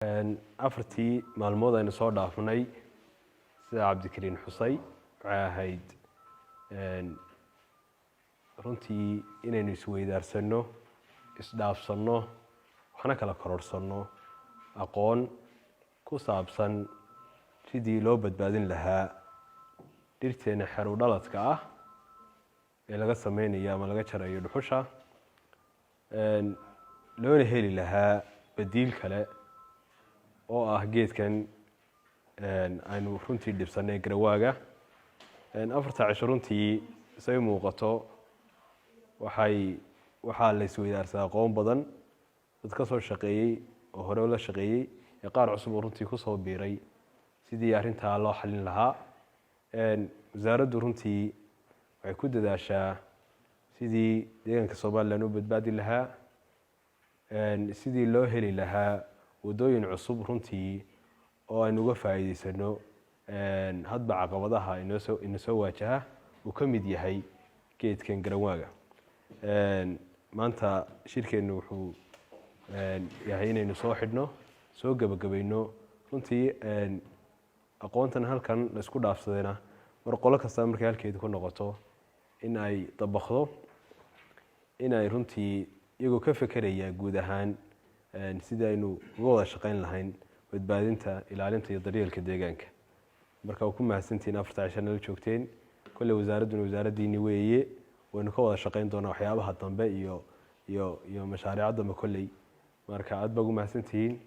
afartii maalmood aynu soo dhaafnay sida Cabdikariin xusay waxay ahayd runtii inaynu isweydaarsano isdhaafsano waxna kala kororsanno aqoon ku saabsan sidii loo badbaadin lahaa dhirteena xaru dhaladka ah ee laga sameeyo ama laga jarayo dhuxusha loona heli lahaa badiil kale oo ah geedkan aynu runtii dhibsanay garawaaga afarta cisho runtii say muuqato waxaa la isweydaarsadaa aqoon badan dad ka soo shaqeeyay oo hore la shaqeeyay ee qaar cusub oo runtii ku soo biiray sidii arrintaa loo xalin lahaa wasaaraddu runtii waxay ku dadaashaa sidii deegaanka Soomaaliland u badbaadi lahaa sidii loo heli lahaa wadooyin cusub runtii oo aynu uga faa'iideysano hadba caqabadaha inoo soo waajaha uu ka mid yahay geedkan garawaaga maanta shirkeenu wuxuu yahay inaynu soo xidhno soo gabagabayno runtii aqoontan halkan la isku dhaafsadayna mar qolo kasta markay halkeedu ku noqoto in ay dabaqdo in ay runtii iyagoo ka fekeraya guud ahaan sidii aynu uga wada shaqayn lahayn badbaadinta ilaalinta iyo daryeelka deegaanka marka ku mahadsantiin afarta cisho nala joogteen kulli wasaaradduna wasaaraddiini weeye waynu ka wada shaqayn doonaa waxyaabaha dambe iyo mashaariicda dambe kulli marka aad baa ugu mahadsantiin